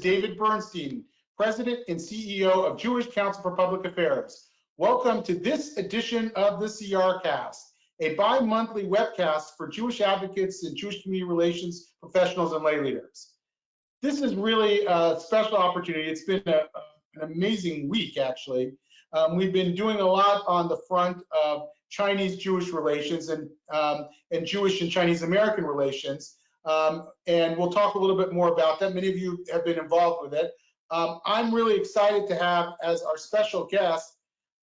David Bernstein, President and CEO of Jewish Council for Public Affairs. Welcome to this edition of the CRCast, a bi-monthly webcast for Jewish advocates and Jewish community relations professionals and lay leaders. This is really a special opportunity. It's been an amazing week, actually. We've been doing a lot on the front of Chinese-Jewish relations and Jewish and Chinese-American relations. And we'll talk a little bit more about that. Many of you have been involved with it. I'm really excited to have as our special guest,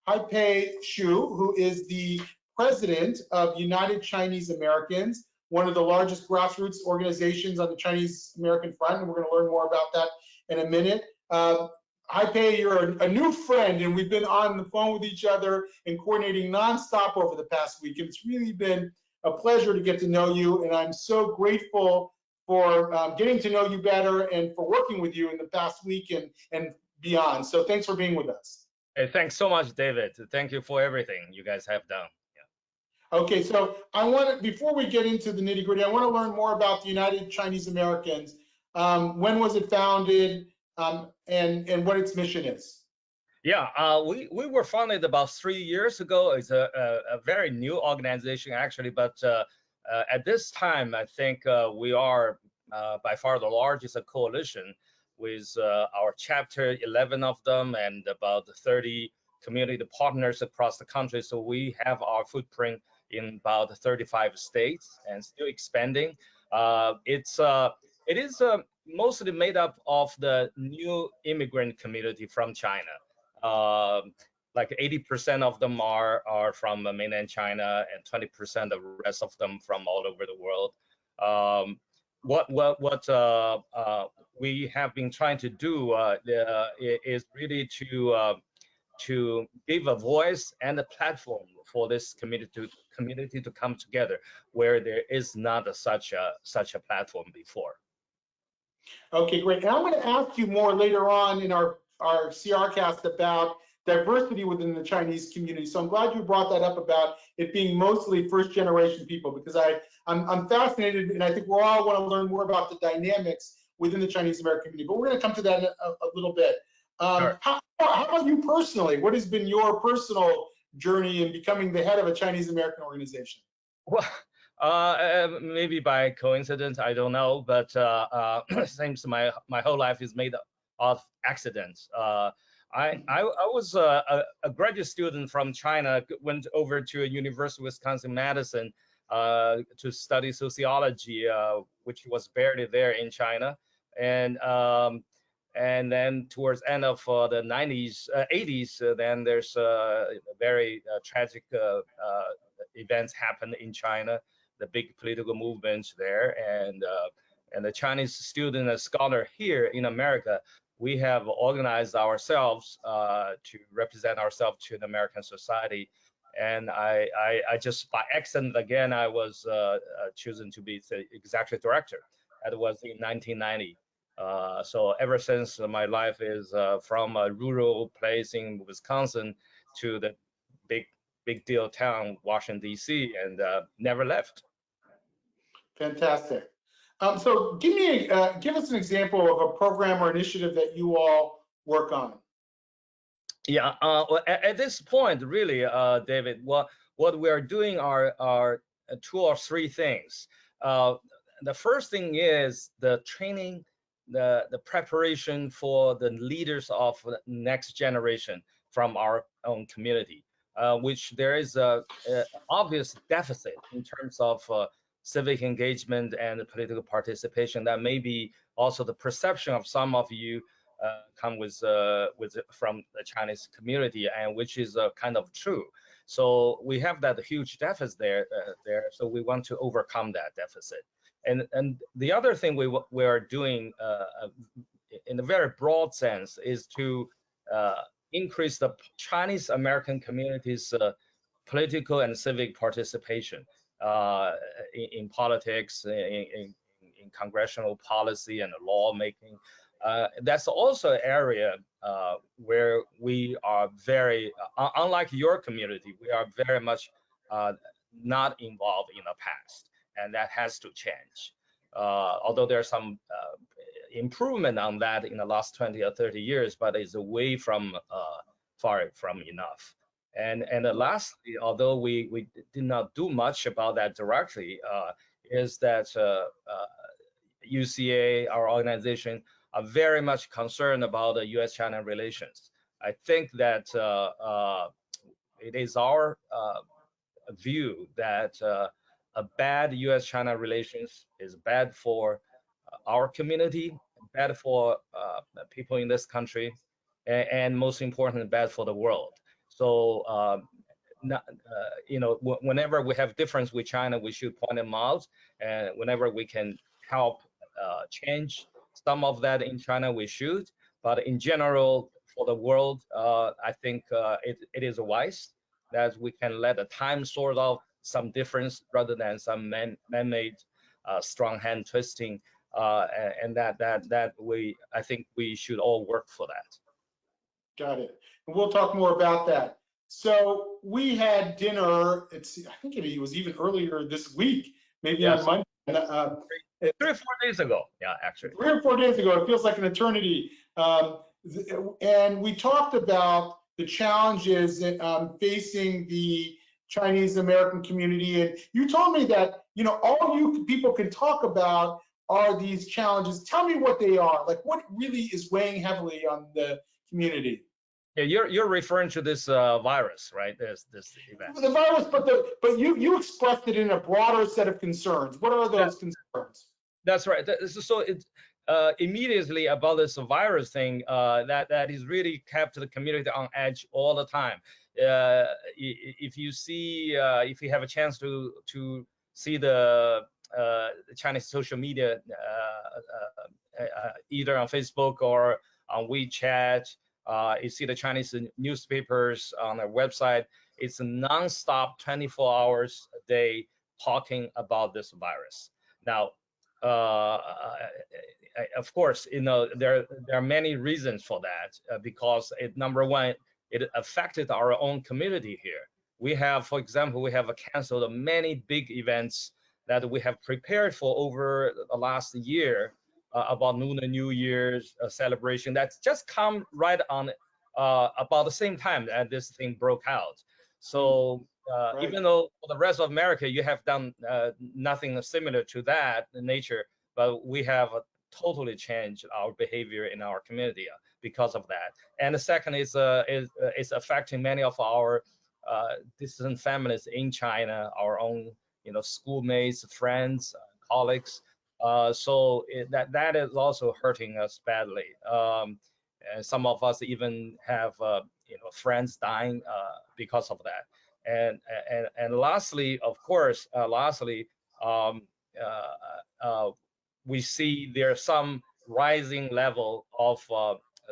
Haipei Shue, who is the president of United Chinese Americans, one of the largest grassroots organizations on the Chinese American front, and we're going to learn more about that in a minute. Haipei, you're a new friend, and we've been on the phone with each other and coordinating nonstop over the past week. And it's really been a pleasure to get to know you, and I'm so grateful for getting to know you better and for working with you in the past week and beyond. So thanks for being with us. Hey, thanks so much, David. Thank you for everything you guys have done. Yeah. Okay, so I want to, before we get into the nitty-gritty, I want to learn more about the United Chinese Americans. When was it founded, and what its mission is? Yeah, we were founded about 3 years ago. It's a very new organization, actually, but at this time, I think we are by far the largest coalition with our chapter, 11 of them, and about 30 community partners across the country. So we have our footprint in about 35 states and still expanding. It is mostly made up of the new immigrant community from China. Like 80% of them are from mainland China, and 20% the rest of them from all over the world. What we have been trying to do is really to give a voice and a platform for this community to come together, where there is not such a platform before. Okay, great. And I'm going to ask you more later on in our CRCast about diversity within the Chinese community. So I'm glad you brought that up about it being mostly first-generation people, because I'm fascinated, and I think we all want to learn more about the dynamics within the Chinese American community. But we're going to come to that in a little bit. Sure. How about you personally? What has been your personal journey in becoming the head of a Chinese American organization? Well, maybe by coincidence, I don't know, but seems my whole life is made of accidents. I was a graduate student from China, went over to University of Wisconsin-Madison to study sociology, which was barely there in China, and then towards end of the 80s, then there's very tragic events happened in China, the big political movements there, and the Chinese student and scholar here in America, we have organized ourselves to represent ourselves to the American society. And I just by accident, again, I was chosen to be the executive director. That was in 1990. So ever since, my life is from a rural place in Wisconsin to the big deal town, Washington, D.C., and never left. Fantastic. So give us an example of a program or initiative that you all work on. Yeah, well, at this point, really, David, what we are doing are 2 or 3 things. The first thing is the training, the preparation for the leaders of the next generation from our own community, which there is a obvious deficit in terms of civic engagement and political participation. That may be also the perception of some of you come from the Chinese community, and which is kind of true. So we have that huge deficit there. So we want to overcome that deficit. And the other thing we are doing in a very broad sense is to increase the Chinese American community's political and civic participation in politics, in congressional policy and lawmaking. That's also an area where we are very, unlike your community, we are very much not involved in the past, and that has to change. Although there are some improvement on that in the last 20 or 30 years, but it's away from far from enough. And lastly, although we did not do much about that directly, is that UCA, our organization, are very much concerned about the U.S.-China relations. I think that it is our view that a bad U.S.-China relations is bad for our community, bad for people in this country, and most importantly, bad for the world. So, whenever we have difference with China, we should point them out, and whenever we can help change some of that in China, we should. But in general, for the world, I think it is wise that we can let the time sort out some difference rather than some man-made strong hand twisting, and that I think we should all work for that. Got it. And we'll talk more about that. So we had dinner. I think it was even earlier this week, maybe on Monday. 3 or 4 days ago. Yeah, actually. 3 or 4 days ago. It feels like an eternity. And we talked about the challenges facing the Chinese American community. And you told me that, all you people can talk about are these challenges. Tell me what they are. Like, what really is weighing heavily on the community? Yeah, you're referring to this virus, right? This event. The virus, but you expressed it in a broader set of concerns. What are those concerns? That's right. So it's immediately about this virus thing that is really kept the community on edge all the time. If you have a chance to see the Chinese social media, either on Facebook or on WeChat, you see the Chinese newspapers on their website. It's a non-stop 24 hours a day talking about this virus. Now, of course, there are many reasons for that, because number one, it affected our own community here. We have, for example, canceled many big events that we have prepared for over the last year, about Lunar New Year's celebration that's just come right on about the same time that this thing broke out. So right. Even though for the rest of America you have done nothing similar to that nature, but we have totally changed our behavior in our community because of that. And the second is affecting many of our distant families in China, our own schoolmates, friends, colleagues. So that is also hurting us badly. And some of us even have friends dying because of that. And lastly, of course, we see there's some rising level of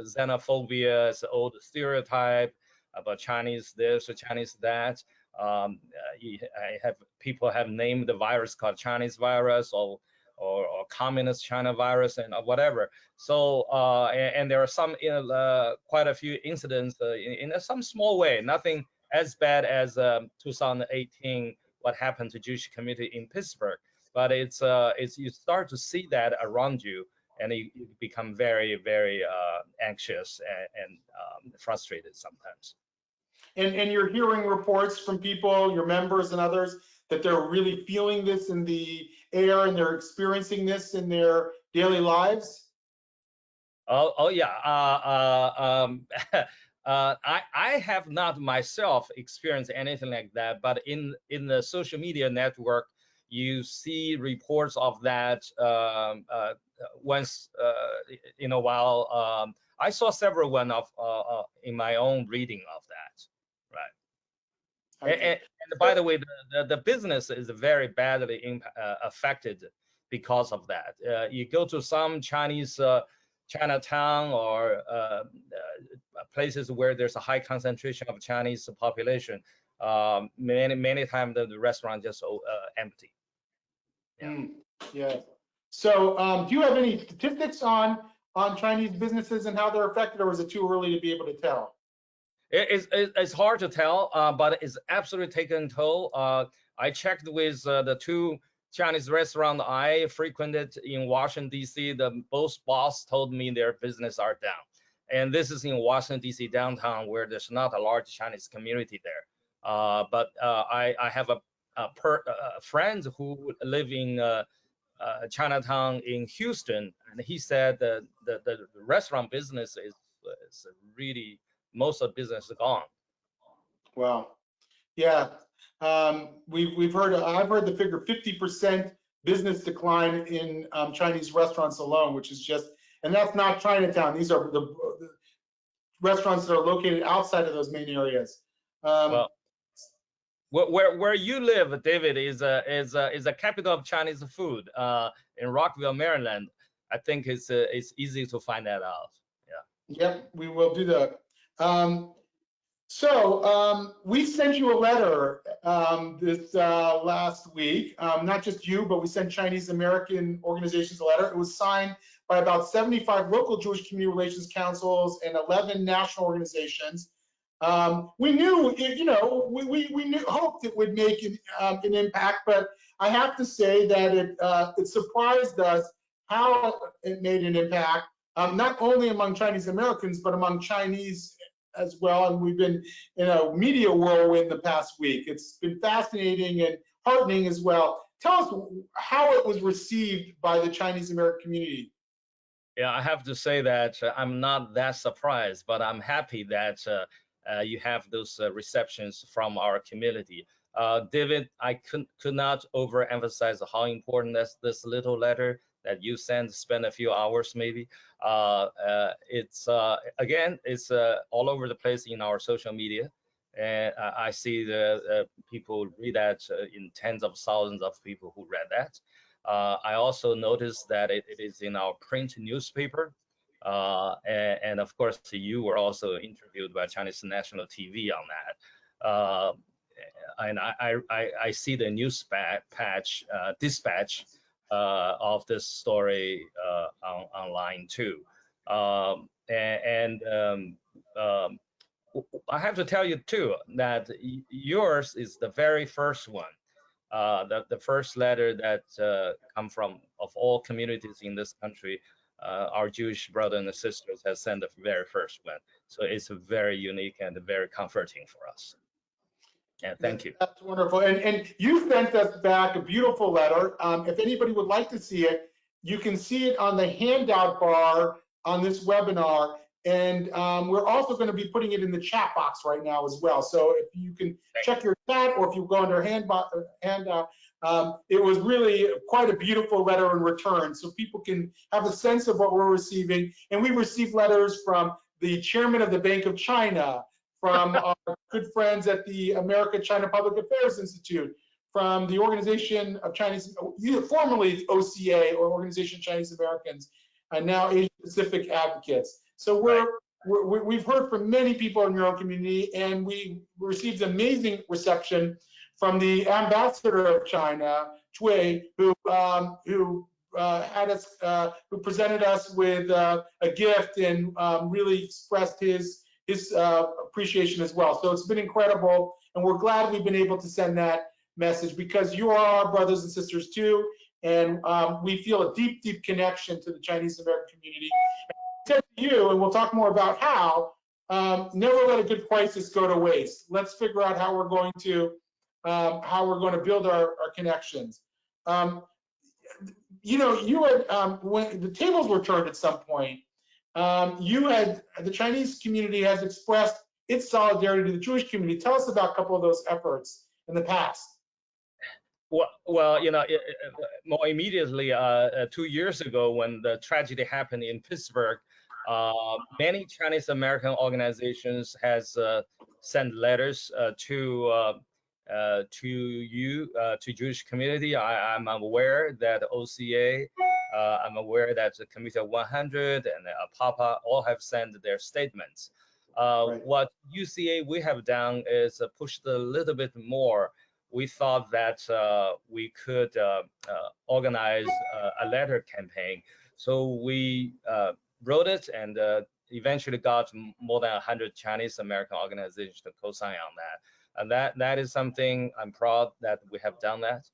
xenophobia, it's an old stereotype about Chinese this or Chinese that. People have named the virus called Chinese virus or communist China virus and whatever. So and there are some quite a few incidents in some small way, nothing as bad as 2018 what happened to Jewish community in Pittsburgh, but it's you start to see that around you, and you become very, very anxious and frustrated sometimes. And you're hearing reports from people, your members and others, that they're really feeling this in the air and they're experiencing this in their daily lives? Oh yeah. I have not myself experienced anything like that, but in the social media network, you see reports of that once in a while. I saw several one of in my own reading of that. Right. Okay. And by the way, the business is very badly affected because of that. You go to some Chinese Chinatown or places where there's a high concentration of Chinese population. Many times the restaurant just empty. Yeah. Yeah. So do you have any statistics on Chinese businesses and how they're affected, or is it too early to be able to tell? It's hard to tell, but it's absolutely taken toll. I checked with the two Chinese restaurant I frequented in Washington, D.C., both boss told me their business are down. And this is in Washington, D.C. downtown, where there's not a large Chinese community there. But I have friends who live in Chinatown in Houston, and he said the restaurant business is really, most of the business is gone. Wow. Yeah. We've heard, I've heard the figure 50% business decline in Chinese restaurants alone, which is just, and that's not Chinatown. These are the restaurants that are located outside of those main areas. Well, where you live, David, is a capital of Chinese food in Rockville, Maryland. I think it's easy to find that out. Yeah. Yep, we will do that. We sent you a letter this last week. Not just you, but we sent Chinese American organizations a letter. It was signed by about 75 local Jewish community relations councils and 11 national organizations. We knew, we knew, hoped it would make an impact, but I have to say that it surprised us how it made an impact, not only among Chinese Americans, but among Chinese as well. And we've been in a media whirlwind the past week. It's been fascinating and heartening as well. Tell us how it was received by the Chinese American community. Yeah, I have to say that I'm not that surprised, but I'm happy that you have those receptions from our community. David, I could not overemphasize how important this little letter that you spend a few hours maybe. It's again, it's all over the place in our social media, and I see the people read that in tens of thousands of people who read that. I also noticed that it is in our print newspaper, and of course you were also interviewed by Chinese national TV on that. And I see the news dispatch of this story online too. I have to tell you too that yours is the very first one, the first letter that come from of all communities in this country. Our Jewish brothers and sisters has sent the very first one, so it's very unique and very comforting for us. Yeah, thank you. That's wonderful. And you sent us back a beautiful letter. If anybody would like to see it, you can see it on the handout bar on this webinar. And we're also going to be putting it in the chat box right now as well. So if you can check your chat, or if you go under handout, it was really quite a beautiful letter in return, so people can have a sense of what we're receiving. And we received letters from the chairman of the Bank of China, from our good friends at the America-China Public Affairs Institute, from the Organization of Chinese, formerly OCA, or Organization of Chinese Americans, and now Asia Pacific Advocates. So we've heard from many people in your own community, and we received amazing reception from the ambassador of China, Shue, who presented us with a gift and really expressed his appreciation as well. So it's been incredible, and we're glad we've been able to send that message, because you are our brothers and sisters too, and we feel a deep, deep connection to the Chinese American community. To you, and we'll talk more about how, never let a good crisis go to waste. Let's figure out how we're going to build our connections. You had, when the tables were turned at some point, the Chinese community has expressed its solidarity to the Jewish community. Tell us about a couple of those efforts in the past. Well, more immediately, 2 years ago, when the tragedy happened in Pittsburgh, many Chinese American organizations has sent letters to Jewish community. I'm aware that OCA, I'm aware that the Committee of 100 and Papa all have sent their statements. Right. What UCA we have done is pushed a little bit more. We thought that we could organize a letter campaign. So we wrote it, and eventually got more than 100 Chinese American organizations to co-sign on that. And that is something I'm proud that we have done that.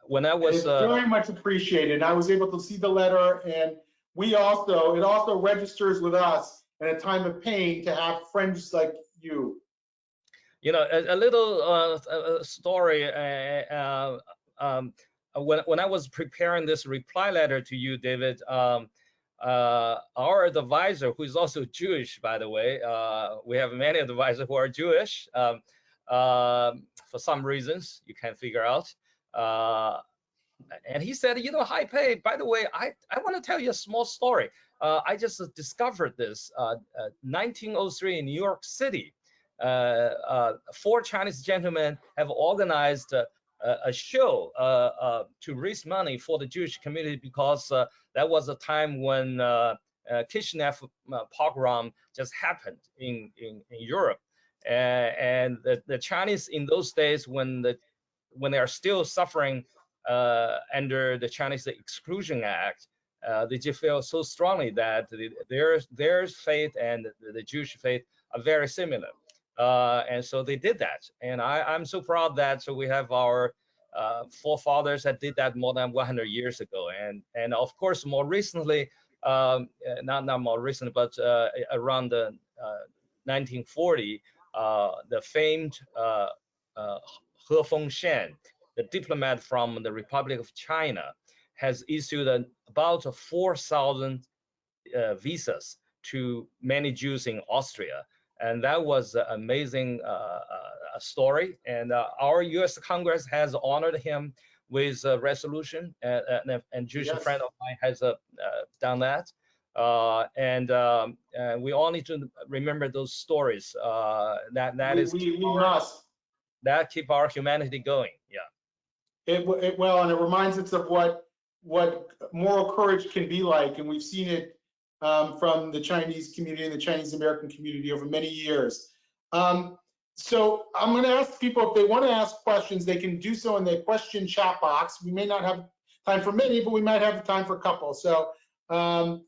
when I was it's very much appreciated. I was able to see the letter, and it also registers with us in a time of pain to have friends like you. You know, a little story. When I was preparing this reply letter to you, David, our advisor, who is also Jewish, by the way, we have many advisors who are Jewish for some reasons you can't figure out. And he said, you know, Haipei, by the way, I want to tell you a small story. I just discovered this 1903 in New York City. 4 Chinese gentlemen have organized a show to raise money for the Jewish community, because that was a time when Kishinev pogrom just happened in Europe, and the Chinese in those days, when they are still suffering under the Chinese Exclusion Act, they just feel so strongly that their faith and the Jewish faith are very similar. And so they did that, and I'm so proud that we have our forefathers that did that more than 100 years ago, and of course more recently, not more recently, but around the 1940, the famed He Fengshen, the diplomat from the Republic of China, has issued about 4,000 visas to many Jews in Austria. And that was an amazing story. And our U.S. Congress has honored him with a resolution, and Jewish Yes. friend of mine has done that. We all need to remember those stories. That keep our humanity going. Yeah. Well, and it reminds us of what moral courage can be like, and we've seen it from the Chinese community and the Chinese American community over many years. So I'm going to ask people, if they want to ask questions, they can do so in the question chat box. We may not have time for many, but we might have time for a couple. So, and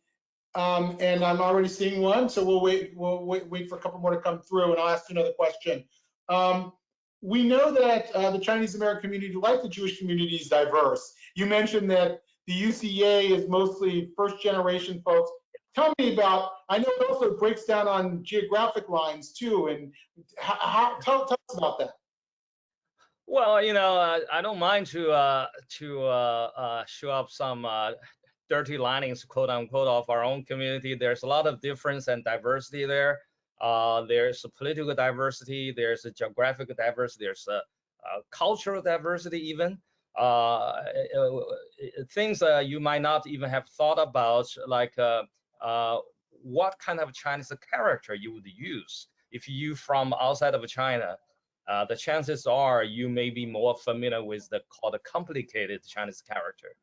I'm already seeing one, so we'll wait for a couple more to come through, and I'll ask you another question. We know that the Chinese American community, like the Jewish community, is diverse. You mentioned that the UCA is mostly first-generation folks. Tell me about, I know it also breaks down on geographic lines too, and tell us about that. Well, you know, I don't mind to show up some dirty linings, quote unquote, of our own community. There's a lot of difference and diversity there. There's a political diversity, there's a geographic diversity, there's a cultural diversity even. Things you might not even have thought about, like what kind of Chinese character you would use. If you from outside of China, the chances are you may be more familiar with the complicated Chinese character.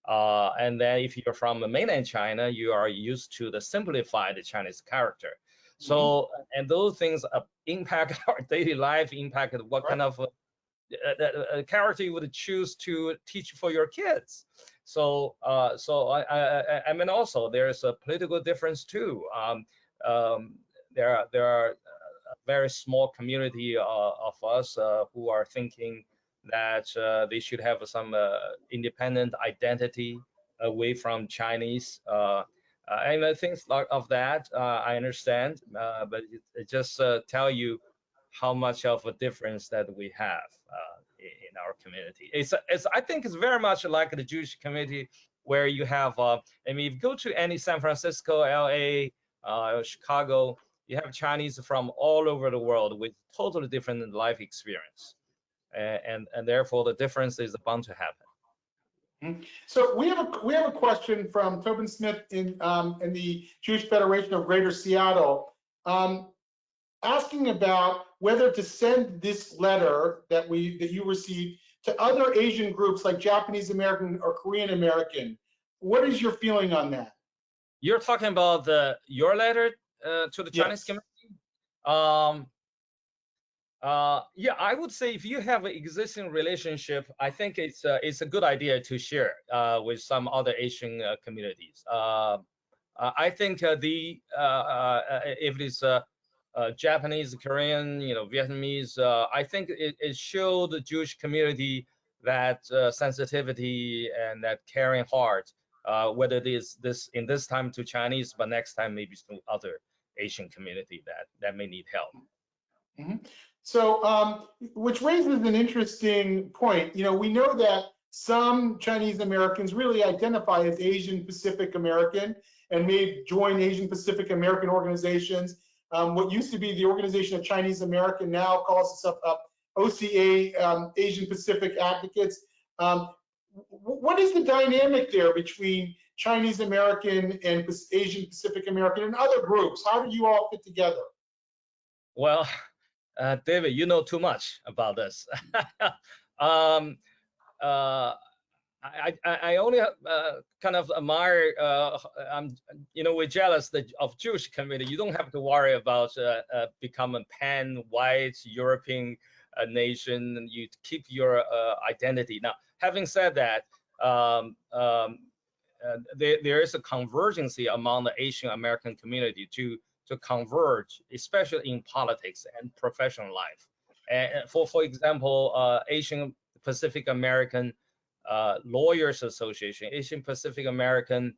And then if you're from mainland China, you are used to the simplified Chinese character. So, and those things impact our daily life, impact what kind of character you would choose to teach for your kids. So, I mean, also there's a political difference too. There are a very small community of us who are thinking that they should have some independent identity away from Chinese. And things of that, I understand, but it just tell you how much of a difference that we have in our community. I think it's very much like the Jewish community, where you have, I mean, if you go to any San Francisco, LA, Chicago, you have Chinese from all over the world with totally different life experience. And therefore the difference is bound to happen. So we have a question from Tobin Smith in the Jewish Federation of Greater Seattle, asking about whether to send this letter that you received to other Asian groups like Japanese American or Korean American. What is your feeling on that? You're talking about your letter to the Chinese community? Yeah, I would say if you have an existing relationship, I think it's a good idea to share with some other Asian communities. I think if it's Japanese, Korean, Vietnamese, I think it showed the Jewish community that sensitivity and that caring heart, whether it is this in this time to Chinese, but next time maybe to other Asian community that may need help. Mm-hmm. So, which raises an interesting point. You know, we know that some Chinese Americans really identify as Asian Pacific American and may join Asian Pacific American organizations. What used to be the Organization of Chinese American now calls itself OCA, Asian Pacific Advocates. What is the dynamic there between Chinese American and Asian Pacific American and other groups? How do you all fit together? Well, David, you know too much about this. I only kind of admire, we're jealous of Jewish community. You don't have to worry about becoming a pan-white European nation. You keep your identity. Now, having said that, there is a convergence among the Asian American community to converge, especially in politics and professional life. And for example, Asian Pacific American Lawyers Association, Asian Pacific American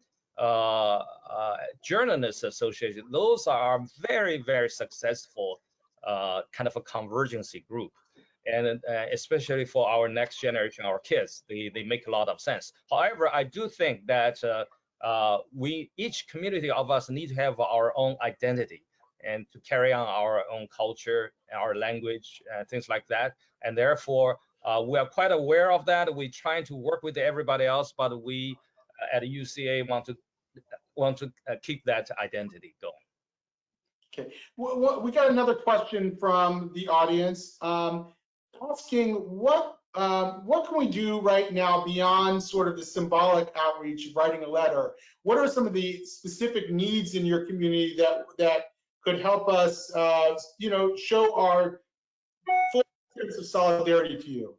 Journalists Association, those are very, very successful kind of a convergency group. And especially for our next generation, our kids, they make a lot of sense. However, I do think that each community of us need to have our own identity and to carry on our own culture, our language, things like that. And therefore, we are quite aware of that. We're trying to work with everybody else, but we at UCA want to keep that identity going. Okay, well, we got another question from the audience asking what can we do right now beyond sort of the symbolic outreach of writing a letter? What are some of the specific needs in your community that could help us, show our full sense of solidarity to you?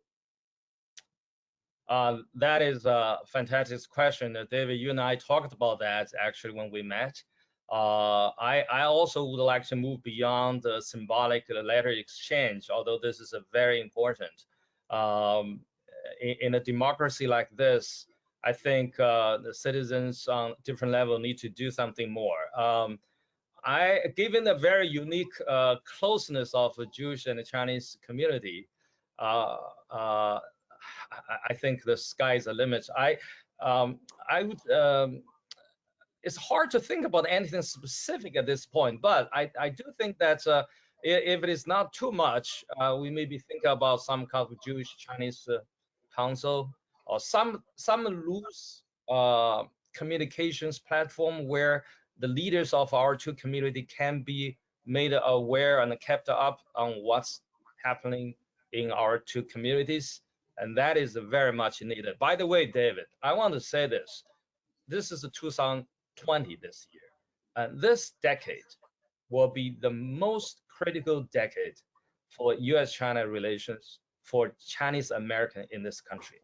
That is a fantastic question. David, you and I talked about that actually when we met. I also would like to move beyond the symbolic letter exchange, although this is very important. In a democracy like this, I think the citizens on different levels need to do something more. Given the very unique closeness of the Jewish and the Chinese community, I think the sky is the limit. It's hard to think about anything specific at this point, but I do think that if it is not too much, we maybe think about some kind of Jewish-Chinese council or some loose communications platform where the leaders of our two community can be made aware and kept up on what's happening in our two communities, and that is very much needed. By the way, David, I want to say this. This is 2020 this year, and this decade will be the most critical decade for US-China relations for Chinese American in this country.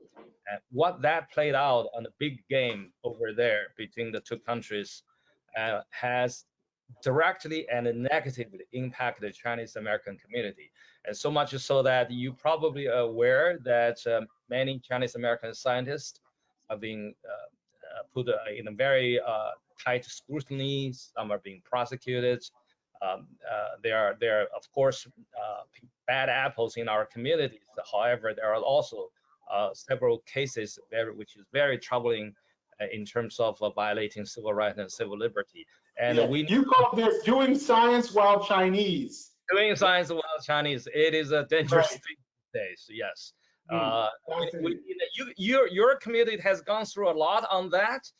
And what that played out on the big game over there between the two countries has directly and negatively impacted the Chinese American community. And so much so that you probably are aware that many Chinese American scientists are being put in a very tight scrutiny. Some are being prosecuted. There are of course bad apples in our communities. However, there are also several cases which is very troubling in terms of violating civil rights and civil liberty. And yeah, you call this doing science while Chinese. Doing science while Chinese. It is a dangerous thing these days. Yes. Your community has gone through a lot on that.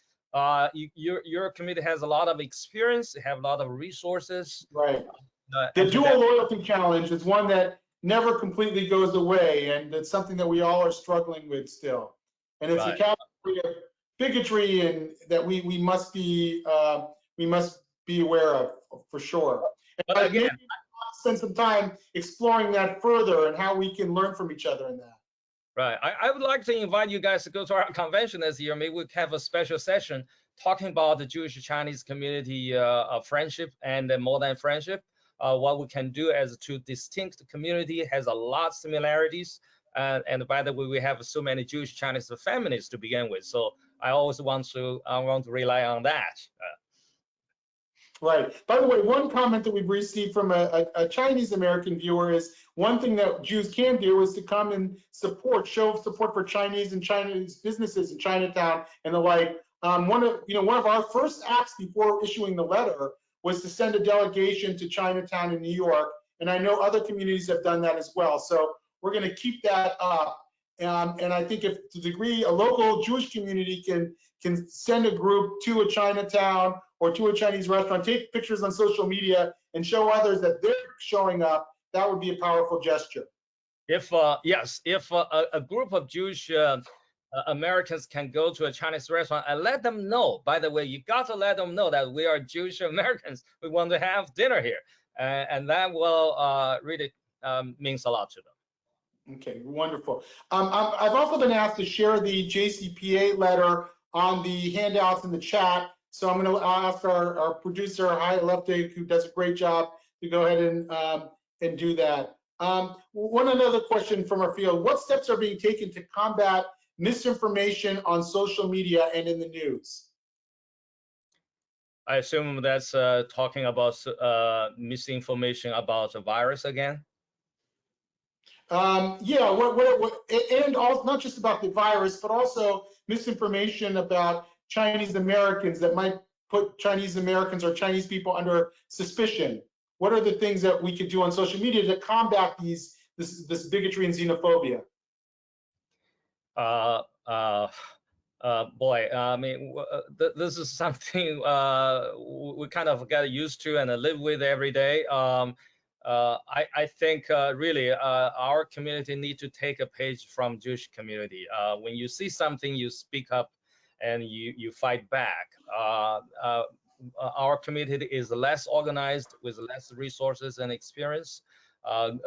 Your community has a lot of experience, have a lot of resources. Right. The dual loyalty challenge is one that never completely goes away, and it's something that we all are struggling with still. And it's a category of bigotry, and that we must be aware of for sure. And again, spend some time exploring that further and how we can learn from each other in that. Right. I would like to invite you guys to go to our convention this year. Maybe we have a special session talking about the Jewish-Chinese community friendship and more than friendship. What we can do as two distinct community has a lot of similarities, And by the way, we have so many Jewish Chinese families to begin with, so I always want to rely on that. Right. By the way, one comment that we've received from a Chinese American viewer is one thing that Jews can do is to come and show support for Chinese and Chinese businesses in Chinatown and the like. One of our first acts before issuing the letter was to send a delegation to Chinatown in New York, and I know other communities have done that as well. So we're going to keep that up. And I think if to the degree a local Jewish community can send a group to a Chinatown or to a Chinese restaurant, take pictures on social media and show others that they're showing up, that would be a powerful gesture. If a group of Jewish Americans can go to a Chinese restaurant and let them know, by the way, you got to let them know that we are Jewish Americans, we want to have dinner here, and that will really means a lot to them. Okay, wonderful. I've also been asked to share the JCPA letter on the handouts in the chat. So I'm going to ask our producer, Haipei, who does a great job, to go ahead and do that. One another question from our field: what steps are being taken to combat misinformation on social media and in the news? I assume that's talking about misinformation about the virus again. Yeah, and also not just about the virus, but also misinformation about Chinese Americans that might put Chinese Americans or Chinese people under suspicion. What are the things that we could do on social media to combat this bigotry and xenophobia? Boy, I mean, this is something we kind of get used to and live with every day. I think really our community need to take a page from Jewish community. When you see something, you speak up and you fight back. Our community is less organized with less resources and experience.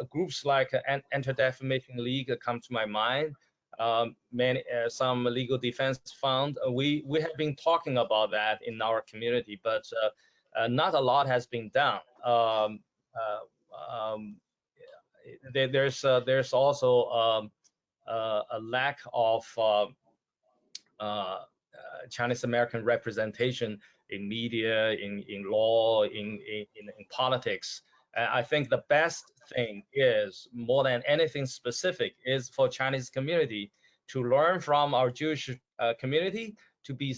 Groups like Anti-Defamation League come to my mind. Some legal defense fund. We have been talking about that in our community, but not a lot has been done. There's also a lack of Chinese American representation in media, in law, in politics. I think the best thing is, more than anything specific, is for Chinese community to learn from our Jewish community to be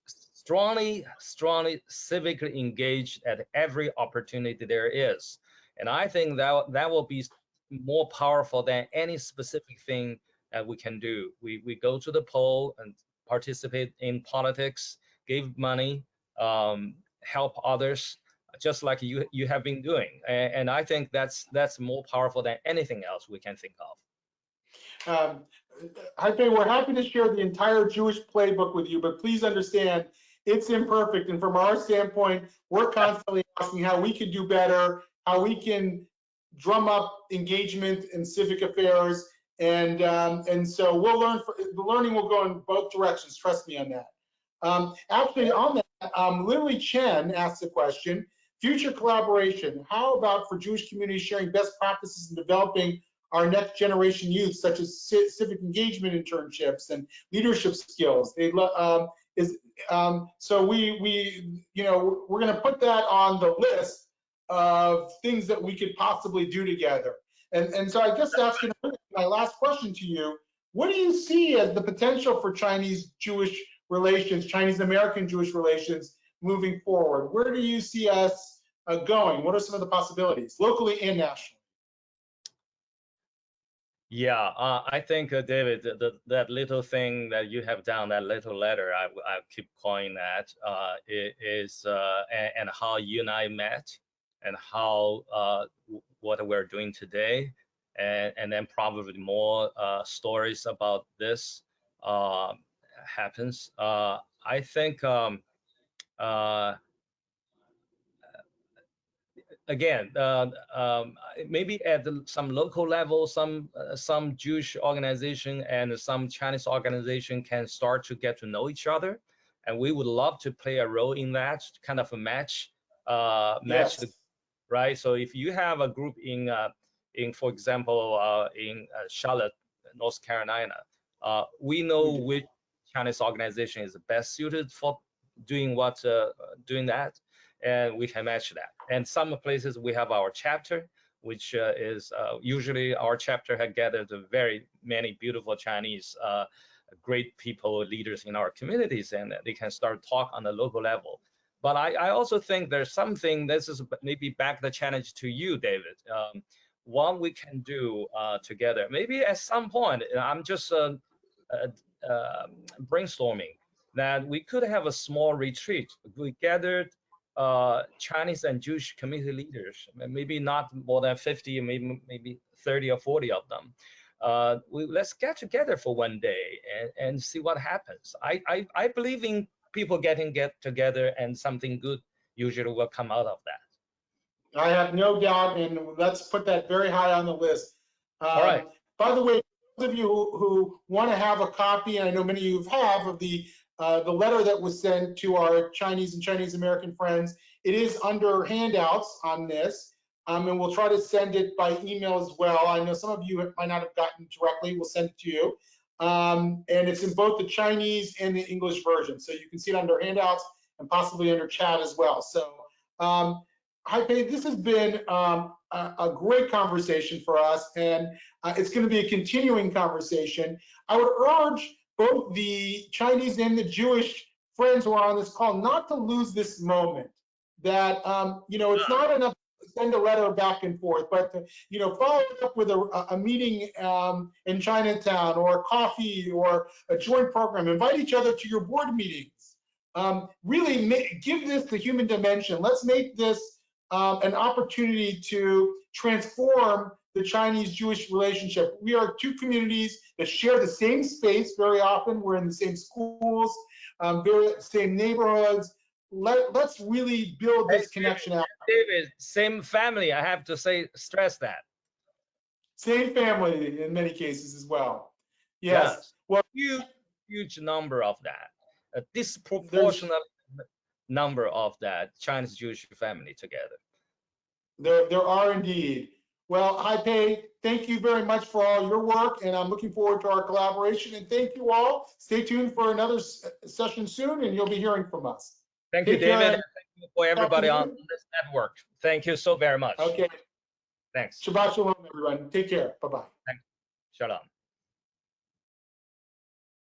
strongly civically engaged at every opportunity there is. And I think that will be more powerful than any specific thing that we can do. We go to the poll and participate in politics, give money, help others, just like you have been doing. And I think that's more powerful than anything else we can think of. Haipei, we're happy to share the entire Jewish playbook with you, but please understand it's imperfect. And from our standpoint, we're constantly asking how we can do better, how we can drum up engagement in civic affairs. And so we'll learn. The learning will go in both directions. Trust me on that. Actually, on that, Lily Chen asked a question. Future collaboration. How about for Jewish communities sharing best practices in developing our next generation youth, such as civic engagement internships and leadership skills? So we're going to put that on the list of things that we could possibly do together. And so I guess that's going to be my last question to you. What do you see as the potential for Chinese-Jewish relations, Chinese-American-Jewish relations moving forward? Where do you see us going? What are some of the possibilities, locally and nationally? Yeah, I think, David, that little thing that you have done, that little letter, I keep calling that, and how you and I met, and how what we're doing today, and then probably more stories about this happens. I think again, maybe at some local level, some Jewish organization and some Chinese organization can start to get to know each other, and we would love to play a role in that, kind of a match, Yes. right? So if you have a group in for example, in Charlotte, North Carolina. We know which Chinese organization is best suited for doing doing that, and we can match that. And some places we have our chapter, which is usually our chapter has gathered very many beautiful Chinese great people, leaders in our communities, and they can start talk on the local level. But I also think there's something, this is maybe back the challenge to you, David. What we can do together, maybe at some point, I'm just brainstorming, that we could have a small retreat. We gathered Chinese and Jewish community leaders, maybe not more than 50, maybe 30 or 40 of them. Let's get together for one day and see what happens. I believe in people get together, and something good usually will come out of that. I have no doubt, and let's put that very high on the list. All right. By the way, those of you who want to have a copy, and I know many of you have, of the letter that was sent to our Chinese and Chinese American friends, it is under handouts on this, and we'll try to send it by email as well. I know some of you might not have gotten directly. We'll send it to you. And it's in both the Chinese and the English version. So you can see it under handouts and possibly under chat as well. So Haipei, this has been a great conversation for us, and it's going to be a continuing conversation. I would urge both the Chinese and the Jewish friends who are on this call not to lose this moment, that it's not enough to send a letter back and forth, but to, follow up with a meeting in Chinatown, or a coffee, or a joint program. Invite each other to your board meetings. Really give this the human dimension. Let's make this an opportunity to transform the Chinese-Jewish relationship. We are two communities that share the same space very often. We're in the same schools, same neighborhoods. Let's really build this connection out. David, same family. I have to stress that. Same family in many cases as well. Yes. Well, huge number of that. A disproportionate number of that Chinese-Jewish family together. There are indeed. Well, Haipei, thank you very much for all your work, and I'm looking forward to our collaboration. And thank you all. Stay tuned for another session soon, and you'll be hearing from us. Thank you, David. Thank you for everybody on this network. Thank you so very much. Okay. Thanks. Shabbat shalom, everyone. Take care. Bye-bye. Thanks. Shalom.